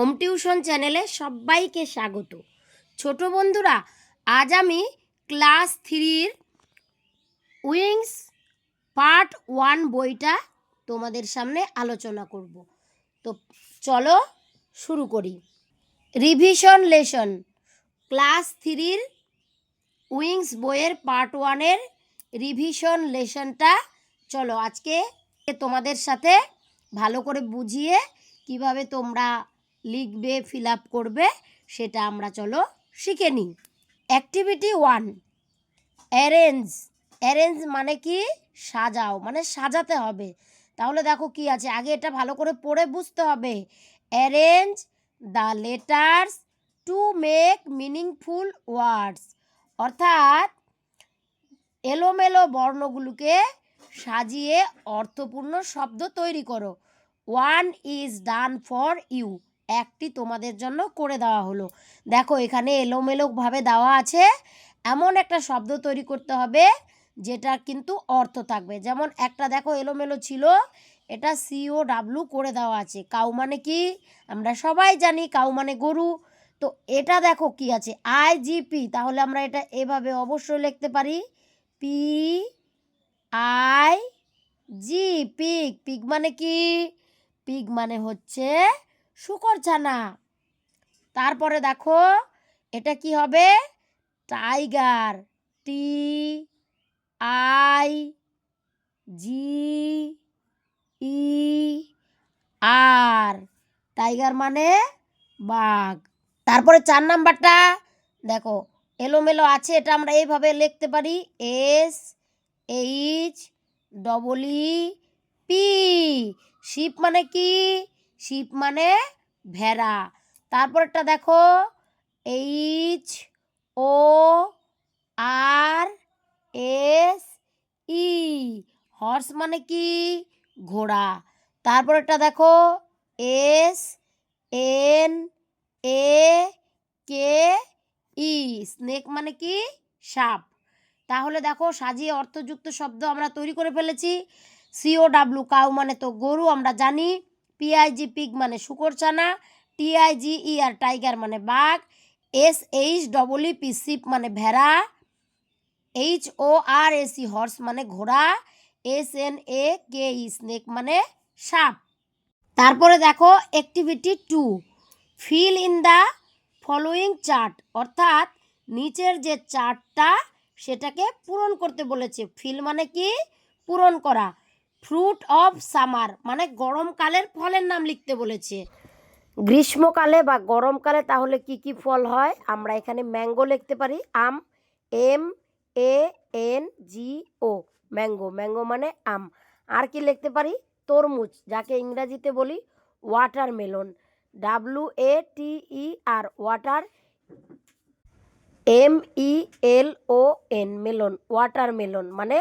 Home tuition চ্যানেলে সবাইকে স্বাগত। ছোট বন্ধুরা, আজ আমি ক্লাস 3-র উইংস পার্ট 1 বইটা তোমাদের সামনে আলোচনা করব। তো চলো শুরু করি। রিভিশন লেসন ক্লাস 3-র উইংস বইয়ের পার্ট 1-এর রিভিশন লেসনটা চলো আজকে তোমাদের সাথে ভালো করে বুঝিয়ে কিভাবে তোমরা লিখবে, ফিল আপ করবে, সেটা আমরা চলো শিখে নিই। Activity 1, arrange. অ্যারেঞ্জ মানে কি? সাজাও, মানে সাজাতে হবে। তাহলে দেখো কি আছে, আগে এটা ভালো করে পড়ে বুঝতে হবে। Arrange the letters to make meaningful ওয়ার্ডস, অর্থাৎ এলোমেলো বর্ণগুলোকে সাজিয়ে অর্থপূর্ণ শব্দ তৈরি করো। 1 ইজ ডান ফর ইউ, একটি তোমাদের জন্য করে দেওয়া হলো। দেখো এখানে এলোমেলোভাবে দেওয়া আছে, এমন একটা শব্দ তৈরি করতে হবে যেটা কিন্তু অর্থ থাকবে। যেমন একটা দেখো এলোমেলো ছিল, এটা COW করে দেওয়া আছে। কাউ মানে কি? আমরা সবাই জানি কাউ মানে গরু। তো এটা দেখো কি আছে, IGP, তাহলে আমরা এটা এভাবে অবশ্যই লিখতে পারি, PIG, পিগ। পিগ মানে কি? পিগ মানে হচ্ছে শুকরছানা। তারপরে দেখো এটা কি হবে? টাইগার, TIGER, টাইগার মানে বাঘ। তারপরে 4 নাম্বারটা দেখো এলোমেলো আছে, এটা আমরা এইভাবে লিখতে পারি, SHEEP। শিপ মানে কি? শিপ মানে ভেড়া। তারপরটা দেখো HORSE, হর্স মানে কি? ঘোড়া। তারপরটা দেখো SNAKE, স্নেক মানে কি? সাপ। তাহলে দেখো সাজিয়ে অর্থযুক্ত শব্দ আমরা তৈরি করে ফেলেছি। COW, কাউ মানে তো গরু, আমরা জানি। PIG, পিগ মানে শুকরছানা। TIGER, টাইগার মানে বাঘ। SHEEP, শিপ মানে ভেড়া। HORSE, হর্স মানে ঘোড়া। SNAKE, স্নেক মানে সাপ। তারপরে দেখো activity 2, feel in the following chart, অর্থাৎ নিচের যে চার্টটা সেটাকে পূরণ করতে বলেছে। ফিল মানে কি? পূরণ করা। ফ্রুট অফ সামার মানে গরমকালের ফলের নাম লিখতে বলেছে। গ্রীষ্মকালে বা গরমকালে তাহলে কি কি ফল হয়? আমরা এখানে ম্যাঙ্গো লিখতে পারি, আম, MANGO, ম্যাঙ্গো। ম্যাঙ্গো মানে আম। আর কি লিখতে পারি? তরমুজ, যাকে ইংরাজিতে বলি watermelon, WATER, water, MELON, melon. Watermelon মানে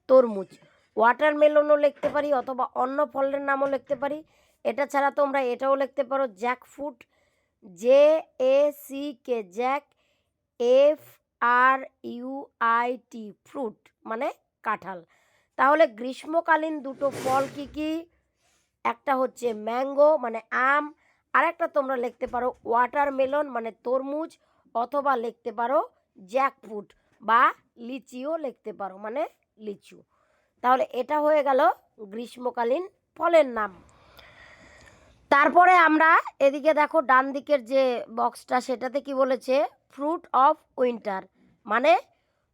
তরমুজ। ওয়াটারমেলনও লিখতে পারি, অথবা অন্য ফলের নামও লিখতে পারি। এটা ছাড়া তোমরা এটাও লিখতে পারো, jackfruit, JACK, Jack, FRUIT, fruit মানে কাঁঠাল। তাহলে গ্রীষ্মকালীন দুটো ফল কি কি? একটা হচ্ছে ম্যাঙ্গো মানে আম, আর একটা তোমরা লিখতে পারো ওয়াটারমেলন মানে তরমুজ, অথবা লিখতে পারো জ্যাকফ্রুট বা লিচিও লিখতে পারো, মানে লিচু। তাহলে এটা হয়ে গেল গ্রীষ্মকালীন ফলের নাম। তারপরে আমরা এদিকে দেখো ডান দিকের যে বক্সটা, সেটাতে কি বলেছে? ফ্রুট অফ উইন্টার, মানে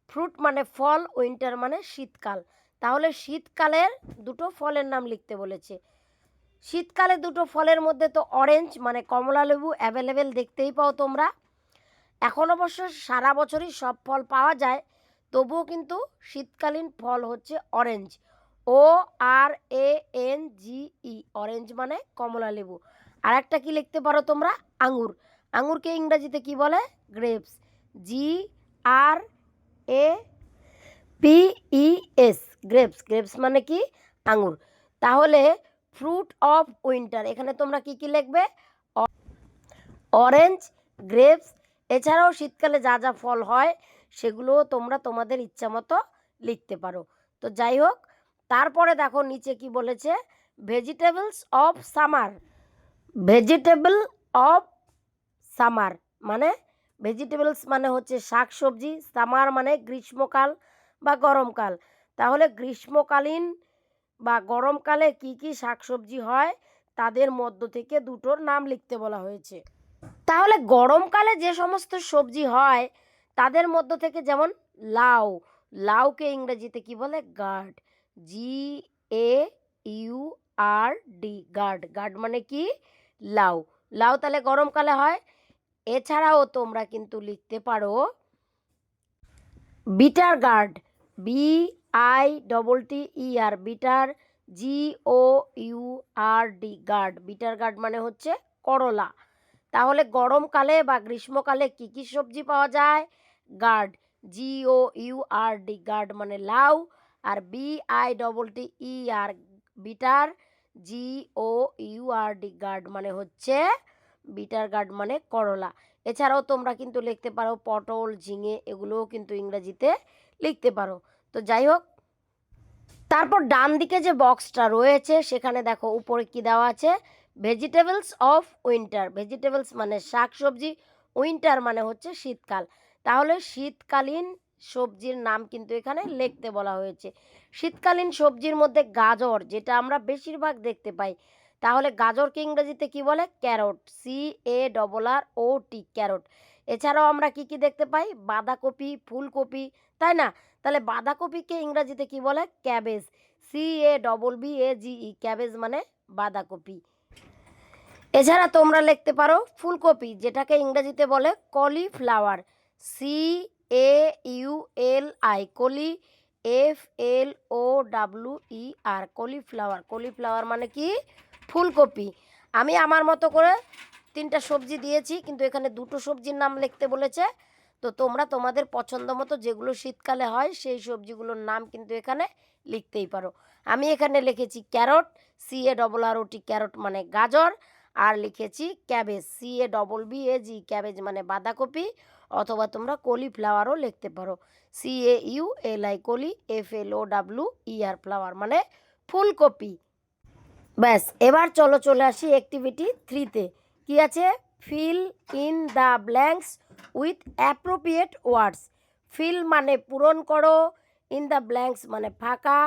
ফ্রুট মানে ফল, উইন্টার মানে শীতকাল। তাহলে শীতকালের দুটো ফলের নাম লিখতে বলেছে। শীতকালে দুটো ফলের মধ্যে তো অরেঞ্জ মানে কমলা লেবু অ্যাভেলেবেল দেখতেই পাও তোমরা। এখন অবশ্য সারা বছরই সব ফল পাওয়া যায়, তবুও কিন্তু শীতকালীন ফল হচ্ছে অরেঞ্জ, ORANGE, অরেঞ্জ মানে কমলা লেবু। আর একটা কি লিখতে পারো তোমরা? আঙুর। আঙুরকে ইংরাজিতে কি বলে? Grapes, GRAPES, grapes. গ্রেপস মানে কি? আঙুর। তাহলে ফ্রুট অফ উইন্টার, এখানে তোমরা কি কি লিখবে? Orange, grapes. এছাড়াও শীতকালে যা যা ফল হয় সেগুলোও তোমরা তোমাদের ইচ্ছা মতো লিখতে পারো। তো যাই হোক, তারপরে দেখো নিচে কি বলেছে? Vegetables of summer, vegetable of summer, মানে ভেজিটেবলস মানে হচ্ছে শাক সবজি, সামার মানে গ্রীষ্মকাল বা গরমকাল। তাহলে গ্রীষ্মকালীন বা গরমকালে কি কি শাকসবজি হয় তাদের মধ্য থেকে দুটোর নাম লিখতে বলা হয়েছে। তাহলে গরমকালে যে সমস্ত সবজি হয় তাদের মধ্য থেকে যেমন লাউ, লাউকে ইংরেজিতে কি বলে? Guard, GAURD, guard. গার্ড মানে কি? লাউ। লাউ তাহলে গরমকালে হয়। এছাড়াও তোমরা কিন্তু লিখতে পারো bitter gourd, BITTER, bitter, GOURD, gourd. Bitter gourd মানে হচ্ছে করলা। তাহলে গরমকালে বা গ্রীষ্মকালে কি কি সবজি পাওয়া যায়? গার্ড, GOURD, গার্ড মানে লাউ, আর BITTER, বিটার, GOURD, গার্ড মানে হচ্ছে বিটার গার্ড মানে করলা। এছাড়াও তোমরা কিন্তু লিখতে পারো পটল, ঝিঙে, এগুলোও কিন্তু ইংরেজিতে লিখতে পারো। তো যাই হোক, তারপর ডান দিকে যে বক্সটা রয়েছে সেখানে দেখো উপরে কি দেওয়া আছে? Vegetables of winter. ভেজিটেবলস মানে শাক সবজি, উইন্টার মানে হচ্ছে শীতকাল। তাহলে শীতকালীন সবজির নাম কিন্তু এখানে লিখতে বলা হয়েছে। শীতকালীন সবজির মধ্যে গাজর, যেটা আমরা বেশিরভাগ দেখতে পাই, তাহলে গাজরকে ইংরেজিতে কি বলে? Carrot, CARROT, carrot. এছাড়াও আমরা কি কি দেখতে পাই? বাঁধাকপি, ফুলকপি, তাই না? তাহলে বাঁধাকপিকে ইংরেজিতে কি বলে? ক্যাবেজ, CABBAGE, ক্যাবেজ মানে বাঁধাকপি। এছাড়া তোমরা লিখতে পারো ফুলকপি, যেটাকে ইংরেজিতে বলে কলিফ্লাওয়ার, CAULI, কলি, FLOWER, কলিফ্লাওয়ার। কলিফ্লাওয়ার মানে কি? ফুলকপি। আমি আমার মতো করে তিনটা সবজি দিয়েছি, কিন্তু এখানে দুটো সবজির নাম লিখতে বলেছে। তো তোমরা তোমাদের পছন্দ মতো যেগুলো শীতকালে হয় সেই সবজিগুলোর নাম কিন্তু এখানে লিখতেই পারো। আমি এখানে লিখেছি ক্যারট, CARROT, ক্যারট মানে গাজর, আর লিখেছি ক্যাবেজ, CABBAG, ক্যাবেজ মানে বাঁধাকপি, অথবা তোমরা কলিফ্লাওয়ারও লিখতে পারো, CAULI, কলি, FLOWER, ফ্লাওয়ার মানে ফুলকপি। ব্যাস, এবার চলে আসি অ্যাক্টিভিটি 3-তে। কি আছে? Fill in the blanks with appropriate words. Fill মানে পূরণ করো, ইন দ্য ব্ল্যাঙ্কস মানে ফাঁকা,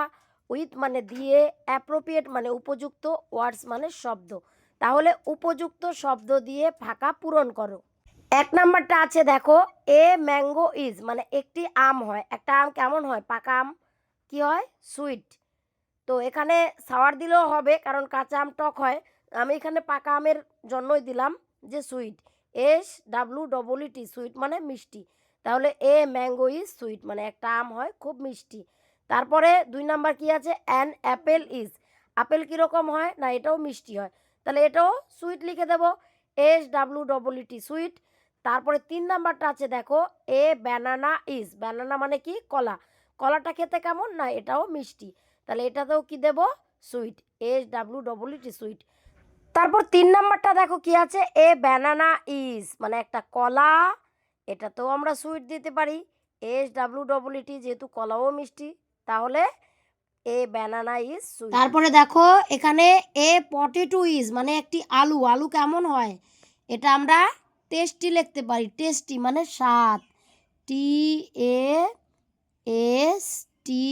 উইথ মানে দিয়ে, অ্যাপ্রোপ্রিয়েট মানে উপযুক্ত, ওয়ার্ডস মানে শব্দ। তাহলে উপযুক্ত শব্দ দিয়ে ফাঁকা পূরণ করো। 1 নাম্বারটা আছে দেখো, এ ম্যাঙ্গো ইজ, মানে একটি আম হয়। একটা আম কেমন হয়? পাকা আম কি হয়? সুইট। তো এখানে সাওয়ার দিলেও হবে, কারণ কাঁচা আম টক হয়। আমি এখানে পাকা আমের জন্যই দিলাম যে সুইট, SWEET, সুইট মানে মিষ্টি। তাহলে এ ম্যাঙ্গো ইজ সুইট মানে একটা আম হয় খুব মিষ্টি। তারপরে 2 নাম্বার কি আছে? অ্যান অ্যাপেল ইজ, আপেল কীরকম হয়? না, এটাও মিষ্টি হয়, তাহলে এটাও সুইট লিখে দেবো, SWEET, সুইট। তারপরে 3 নাম্বারটা আছে দেখো, এ ব্যানানা ইজ, ব্যানানা মানে কি? কলা। কলাটা খেতে কেমন? না, এটাও মিষ্টি, তাহলে এটাতেও কি দেব? Sweet, SWEET, sweet. তারপর 3 নাম্বারটা দেখো কি আছে? এ ব্যানানা ইজ, মানে একটা কলা, এটাতেও আমরা সুইট দিতে পারি, SWEET, যেহেতু কলাও মিষ্টি, তাহলে এ ব্যানানা ইজ সুইট। তারপরে দেখো এখানে এ পটেটো ইজ, মানে একটি আলু। আলু কেমন হয়? এটা আমরা টেস্টি লিখতে পারি, টেস্টি মানে স্বাদ, TASTY,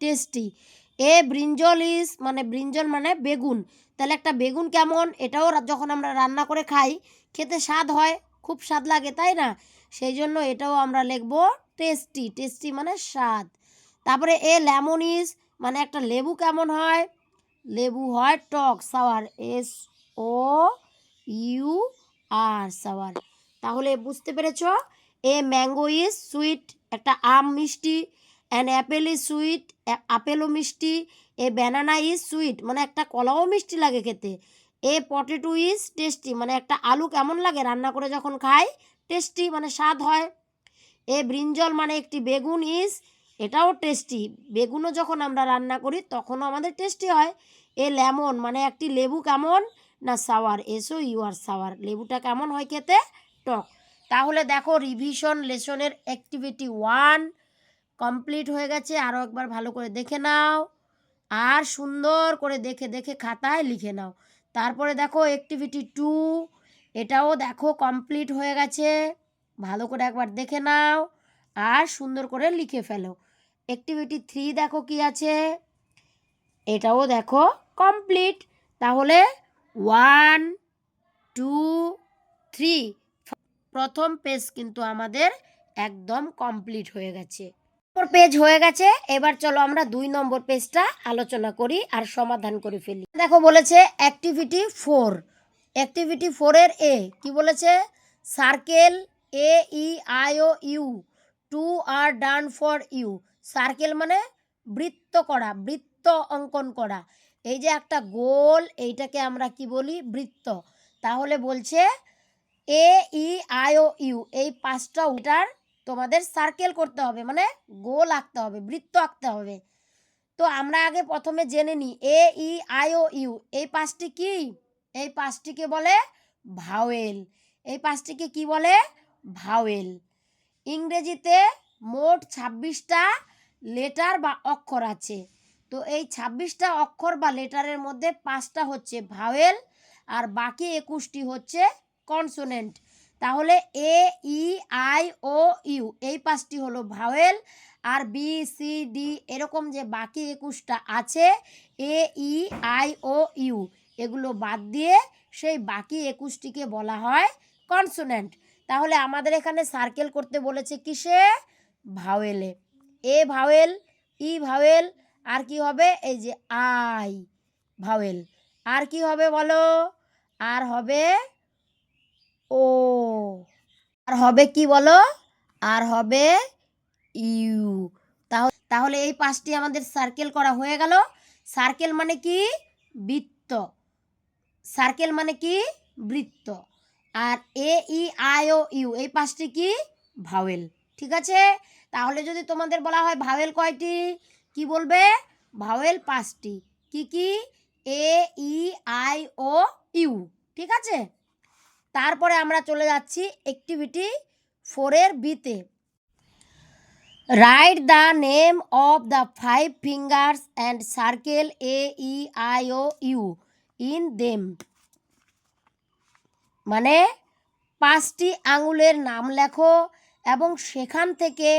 tasty. A brinjal is, মানে ব্রিঞ্জল মানে বেগুন। তাহলে একটা বেগুন কেমন? এটাও যখন আমরা রান্না করে খাই খেতে স্বাদ হয়, খুব স্বাদ লাগে, তাই না? সেই জন্য এটাও আমরা লিখব টেস্টি, টেস্টি মানে স্বাদ। তারপরে এ লেমন ইজ, মানে একটা লেবু কেমন হয়? লেবু হয় টক, সাওয়ার, SOUR, সাওয়ার। তাহলে বুঝতে পেরেছ? এ ম্যাঙ্গো ইজ সুইট, একটা আম মিষ্টি। অ্যান অ্যাপেল ইজ সুইট, আপেলও মিষ্টি। এ ব্যানানা ইজ সুইট, মানে একটা কলাও মিষ্টি লাগে খেতে। এ পটেটো ইজ টেস্টি, মানে একটা আলু কেমন লাগে রান্না করে যখন খাই? টেস্টি মানে স্বাদ হয়। এ ব্রিঞ্জল মানে একটি বেগুন ইজ, এটাও টেস্টি, বেগুনও যখন আমরা রান্না করি তখনও আমাদের টেস্টি হয়। এ লেমন মানে একটি লেবু কেমন? না, সাওয়ার, SOUR, সাওয়ার। লেবুটা কেমন হয় খেতে? টক। তাহলে দেখো রিভিশন লেসনের অ্যাক্টিভিটি 1 কমপ্লিট হয়ে গেছে। আরও একবার ভালো করে দেখে নাও, আর সুন্দর করে দেখে দেখে খাতায় লিখে নাও। তারপরে দেখো অ্যাক্টিভিটি 2, এটাও দেখো কমপ্লিট হয়ে গেছে। ভালো করে একবার দেখে নাও আর সুন্দর করে লিখে ফেলো। অ্যাক্টিভিটি 3 দেখো কি আছে, এটাও দেখো কমপ্লিট। তাহলে 1 2 3 প্রথম পেজ কিন্তু আমাদের একদম কমপ্লিট হয়ে গেছে। পেজ হয়ে গেছে। এবার চলো আমরা 2 নম্বর পেজটা আলোচনা করি আর সমাধান করে ফেলি। দেখো বলেছে অ্যাক্টিভিটি 4, অ্যাক্টিভিটি 4 এর এ কি বলেছে, circle A E I O U two are done for you. Circle মানে বৃত্ত করা, বৃত্ত অঙ্কন করা। এই যে একটা গোল, এইটাকে আমরা কি বলি, বৃত্ত। তাহলে বলছে এ ই আই ও ইউ এই 5টা ওটার তোমাদের সার্কেল করতে হবে, মানে গোল আঁকতে হবে, বৃত্ত আঁকতে হবে। তো আমরা আগে প্রথমে জেনে নিই এ ই আই ও ইউ এই 5টি কি, এই 5টিকে বলে ভাওয়েল। এই 5টিকে কি বলে, ভাওয়েল। ইংরেজিতে মোট 26টা লেটার বা অক্ষর আছে। তো এই 26টা অক্ষর বা লেটারের মধ্যে 5টা হচ্ছে ভাওয়েল আর বাকি 21টি হচ্ছে কনসোনেন্ট। তাহলে এ ই আই ও ইউ এই 5টি হলো ভাওয়েল, আর বি সি ডি এরকম যে বাকি 21টা আছে এ ই আই ও ইউ এগুলো বাদ দিয়ে সেই বাকি 21টিকে বলা হয় কনসোনেন্ট। তাহলে আমাদের এখানে সার্কেল করতে বলেছে কিসে, ভাওয়েলে। এ ভাওয়েল, ই ভাওয়েল, আর কি হবে, এই যে আই ভাওয়েল। আর কি হবে বলো, আর হবে ও, আর হবে কি বলো, আর হবে ইউ। তাহলে এই 5টি আমাদের সার্কেল করা হয়ে গেল। সার্কেল মানে কি, বৃত্ত। সার্কেল মানে কি, বৃত্ত। আর এ ই আই ও ইউ এই 5টি কি, ভাওয়েল। ঠিক আছে। তাহলে যদি তোমাদের বলা হয় ভাওয়েল কয়টি, কি বলবে, ভাওয়েল 5টি। কি কি, এ ই আই ও ইউ। ঠিক আছে। তারপরে আমরা চলে যাচ্ছি অ্যাক্টিভিটি 4 এর বিতে। Write the name of the 5 fingers and circle A E I O U in them. মানে 5টি আঙুলের নাম লেখো এবং সেখান থেকে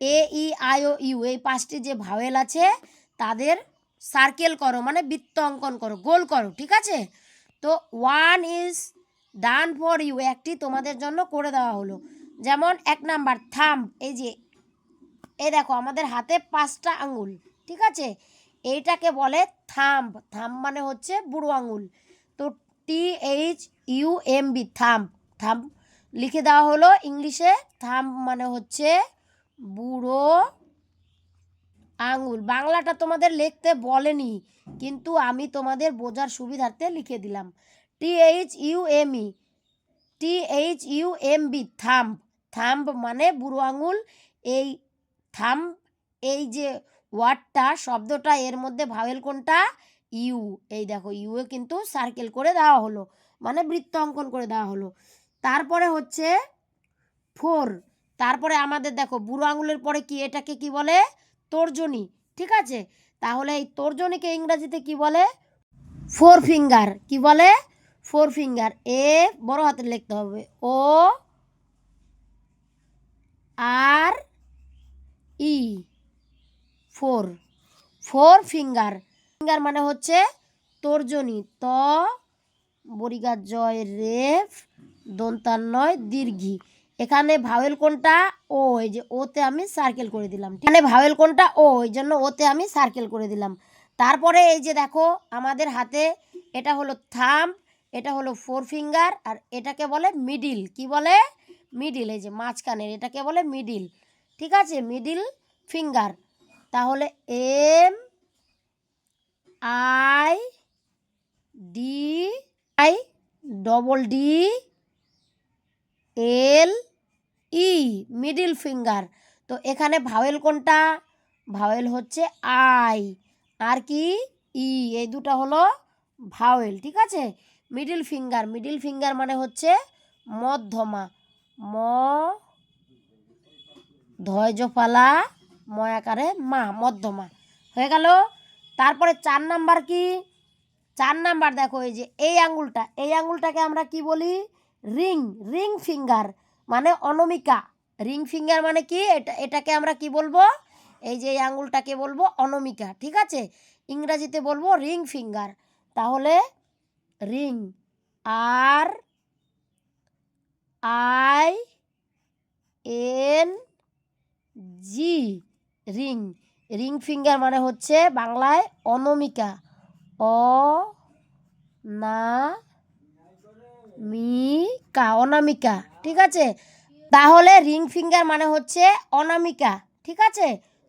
এ ই আই ও ইউ এই 5টি যে ভাওয়েল আছে তাদের সার্কেল করো, মানে বৃত্ত অঙ্কন করো, গোল করো। ঠিক আছে। তো 1 ইজ ডান ফর ইউ একটি তোমাদের জন্য করে দেওয়া হলো। যেমন 1 নাম্বার থাম্ব, এই যে এই দেখো আমাদের হাতে 5টা আঙুল। ঠিক আছে। এইটাকে বলে থাম্ব। থাম্ব মানে হচ্ছে বুড়ো আঙুল। তো THUMB থাম্ব, থাম্ব লিখে দেওয়া হলো ইংলিশে। থাম্ব মানে হচ্ছে বুড়ো আঙুল। বাংলাটা তোমাদের লিখতে বলেনি, কিন্তু আমি তোমাদের বোঝার সুবিধার্থে লিখে দিলাম। THUME, THUMB thumb. থাম্ব মানে বুড়ো আঙুল। এই থাম্ব, এই যে ওয়ার্ডটা, শব্দটা, এর মধ্যে ভাওয়েল কোনটা, ইউ। এই দেখো ইউ এ কিন্তু সার্কেল করে দেওয়া হলো, মানে বৃত্ত অঙ্কন করে দেওয়া হলো। তারপরে হচ্ছে 4। তারপরে আমাদের দেখো বুড়ো আঙুলের পরে কি, এটাকে কি বলে, তর্জনী। ঠিক আছে। তাহলে এই তর্জনীকে ইংরেজিতে কি বলে, 4 ফিঙ্গার। কি বলে, 4 ফিঙ্গার। এ বড় হাতে লিখতে হবে, ও আর ই, 4, 4 ফিঙ্গার। ফিঙ্গার মানে হচ্ছে তর্জনী। ত বরিগার জয় রেফ দন্তান্নয় দীর্ঘি। এখানে ভাওয়েল কোনটা, ও, এই যে ওতে আমি সার্কেল করে দিলাম। এখানে ভাওয়েল কোনটা, ও, এই জন্য ওতে আমি সার্কেল করে দিলাম। তারপরে এই যে দেখো আমাদের হাতে এটা হলো থাম্ব, এটা হলো 4 ফিঙ্গার, আর এটাকে বলে মিডিল। কি বলে, মিডিল। এই যে মাঝখানের এটাকে বলে মিডিল। ঠিক আছে, মিডিল ফিঙ্গার। তাহলে M I D I double D L E, middle finger. তো এখানে ভাওয়েল কোনটা, ভাওয়েল হচ্ছে আই, আর কি ই, এই দুটো হলো ভাওয়েল। ঠিক আছে। মিডিল ফিঙ্গার, মিডিল ফিঙ্গার মানে হচ্ছে মধ্যমা। ম ধয়জফালা ময়াকারে মা, মধ্যমা হয়ে গেল। তারপরে 4 নাম্বার কি, 4 নাম্বার দেখো, এই যে এই আঙুলটাকে আমরা কি বলি? রিং ফিঙ্গার, মানে অনামিকা। রিং ফিঙ্গার মানে কি? এটাকে আমরা কি বলবো? এই যে এই আঙুলটাকে বলবো অনামিকা, ঠিক আছে? ইংরাজিতে বলবো রিং ফিঙ্গার। তাহলে ring, R I N G, ring. Ring finger মানে হচ্ছে বাংলায় অনামিকা, অনামিকা, ঠিক আছে? তাহলে রিং ফিঙ্গার মানে হচ্ছে অনামিকা, ঠিক আছে?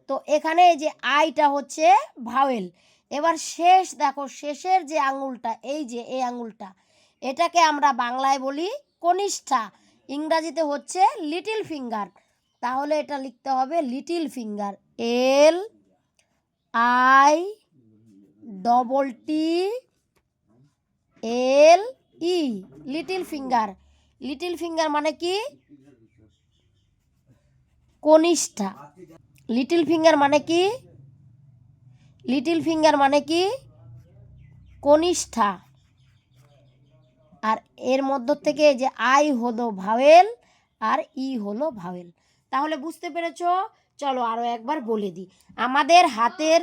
তো এখানে এই যে আইটা হচ্ছে ভাওয়েল। এবার শেষ দেখো, শেষের যে আঙুলটা, এই যে এই আঙুলটা, এটাকে আমরা বাংলায় বলি কনিষ্ঠা, ইংরাজিতে হচ্ছে লিটল ফিঙ্গার। তাহলে এটা লিখতে হবে little finger, LITTLE, little finger. Little finger মানে কি? কনিষ্ঠা। লিটল ফিঙ্গার মানে কি? লিটল ফিঙ্গার মানে কি? কনিষ্ঠা। আর এর মধ্য থেকে যে আই হলো ভাওয়েল আর ই হলো ভাওয়েল। তাহলে বুঝতে পেরেছো? চলো আরও একবার বলে দিই। আমাদের হাতের,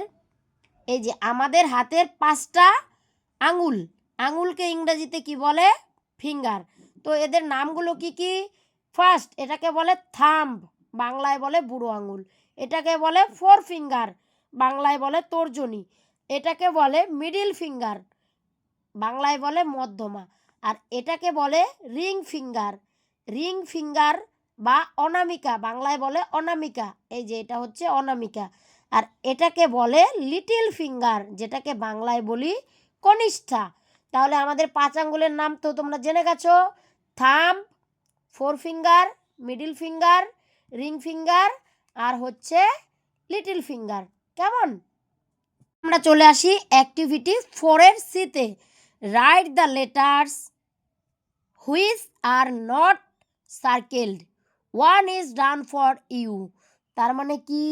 এই যে আমাদের হাতের 5টা আঙুলকে ইংরেজিতে কি বলে? ফিঙ্গার। তো এদের নামগুলো কি কি? ফার্স্ট, এটাকে বলে থাম্ব, বাংলায় বলে বুড়ো আঙুল। এটাকে বলে ফোর ফিঙ্গার, বাংলায় বলে তর্জনী। এটাকে বলে মিডিল ফিঙ্গার, বাংলায় বলে মধ্যমা। আর এটাকে বলে রিং ফিঙ্গার বা অনামিকা, বাংলায় বলে অনামিকা। এই যে এটা হচ্ছে অনামিকা। আর এটাকে বলে লিটল ফিঙ্গার, যেটাকে বাংলায় বলি কনিষ্ঠা। তাহলে আমাদের 5 আঙ্গুলের নাম তো তোমরা জেনে গেছো: thumb, forefinger, middle finger, ring finger, আর হচ্ছে লিটল ফিঙ্গার। কেমন? আমরা চলে আসি অ্যাক্টিভিটি 4-এর সিতে। Write the letters which are not circled, 1 is done for you. তার মানে কি?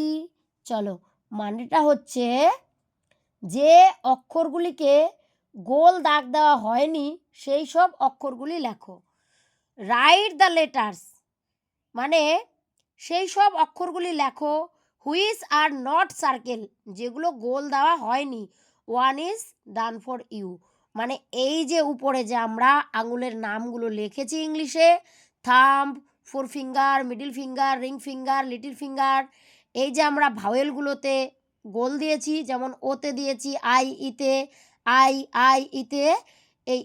চলো, মানেটা হচ্ছে যে অক্ষরগুলিকে গোল দাগ দেওয়া হয়নি সেই সব অক্ষরগুলি লেখো। রাইট দ্য লেটার্স মানে সেই সব অক্ষরগুলি লেখো হুইচ আর নট সার্কেল, যেগুলো গোল দেওয়া হয়নি। 1 ইজ ডান ফর ইউ মানে এই যে উপরে যে আমরা আঙুলের নামগুলো লিখেছি ইংলিশে, thumb, forefinger, middle finger, ring finger, little finger, এই যে আমরা ভাওয়েলগুলোতে গোল দিয়েছি, যেমন ওতে দিয়েছি আই ইতে, এই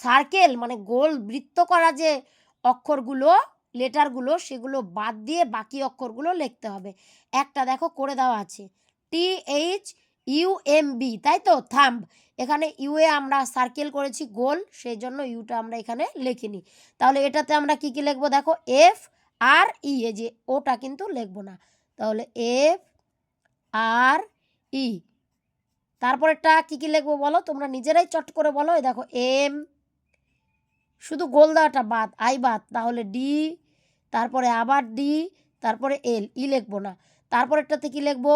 সার্কেল মানে গোল বৃত্ত করা যে অক্ষরগুলো, লেটারগুলো, সেগুলো বাদ দিয়ে বাকি অক্ষরগুলো লিখতে হবে। একটা দেখো করে দেওয়া আছে, THUMB, তাই তো, থাম্ব। এখানে ইউএ আমরা সার্কেল করেছি গোল, সেই জন্য ইউটা আমরা এখানে লিখিনি। তাহলে এটাতে আমরা কি কি লিখবো? দেখো FRE, এই যে ওটা কিন্তু লিখবো না। তাহলে FRE। তারপরেরটা কি কি লিখবো বলো? তোমরা নিজেরাই চট করে বলো। এই দেখো M, শুধু গোল দেওয়াটা বাদ, আই বাদ, তাহলে D, তারপরে আবার D, তারপরে L, ই লিখবো না। তারপরেরটাতে কি লিখবো?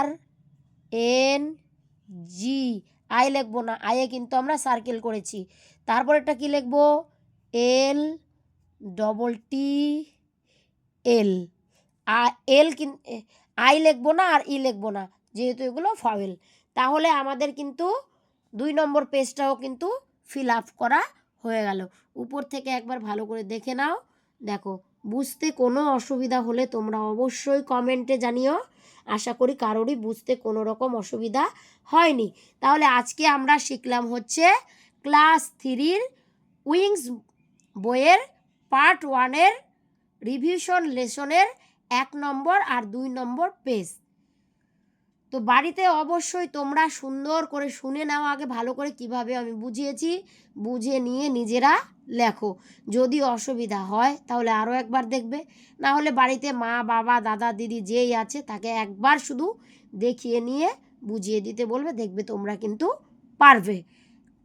RNG, আই লিখবো না, আইয়ে কিন্তু আমরা সার্কেল করেছি। তারপরেরটা কি লিখবো? LTTL, আই লিখবো না আর ই লিখবো না, যেহেতু এগুলো ফাওয়েল। তাহলে আমাদের কিন্তু 2 নম্বর পেজটাও কিন্তু ফিল আপ করা হয়ে গেল। উপর থেকে একবার ভালো করে দেখে নাও। দেখো, বুঝতে কোনো অসুবিধা হলে তোমরা অবশ্যই কমেন্টে জানিও। আশা করি কারোরই বুঝতে কোনো রকম অসুবিধা হয়নি। তাহলে আজকে আমরা শিখলাম হচ্ছে ক্লাস 3-র উইংস বইয়ের পার্ট 1-এর রিভিশন লেসনের 1 নম্বর আর 2 নম্বর পেজ। তো বাড়িতে অবশ্যই তোমরা সুন্দর করে শুনে নাও আগে ভালো করে কিভাবে আমি বুঝিয়েছি, বুঝে নিয়ে নিজেরা লেখো। যদি অসুবিধা হয় তাহলে আরও একবার দেখবে, না হলে বাড়িতে মা, বাবা, দাদা, দিদি যেই আছে তাকে একবার শুধু দেখিয়ে নিয়ে বুঝিয়ে দিতে বলবে, দেখবে তোমরা কিন্তু পারবে,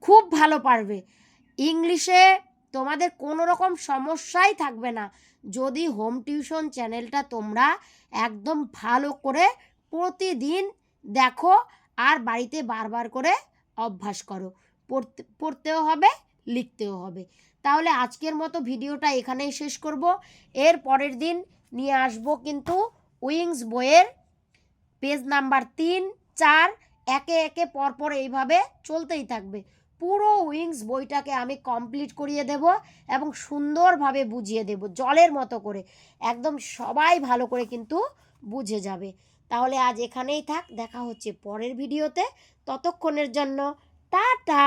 খুব ভালো পারবে। ইংলিশে তোমাদের কোনো রকম সমস্যাই থাকবে না যদি হোম টিউশন চ্যানেলটা তোমরা একদম ভালো করে প্রতিদিন দেখো আর বাড়িতে বারবার করে অভ্যাস করো। পড়তেও হবে, লিখতেও হবে। তাহলে আজকের মতো ভিডিওটা এখানেই শেষ করব। এর পরের দিন নিয়ে আসবো কিন্তু উইংস বইয়ের পেজ নাম্বার 3, 4 একে একে পরপর এইভাবে চলতেই থাকবে। পুরো উইংস বইটাকে আমি কমপ্লিট করিয়ে দেব এবং সুন্দরভাবে বুঝিয়ে দেব জলের মতো করে, একদম সবাই ভালো করে কিন্তু বুঝে যাবে। তাহলে আজ এখানেই থাক, দেখা হচ্ছে পরের ভিডিওতে। ততক্ষণের জন্য টাটা।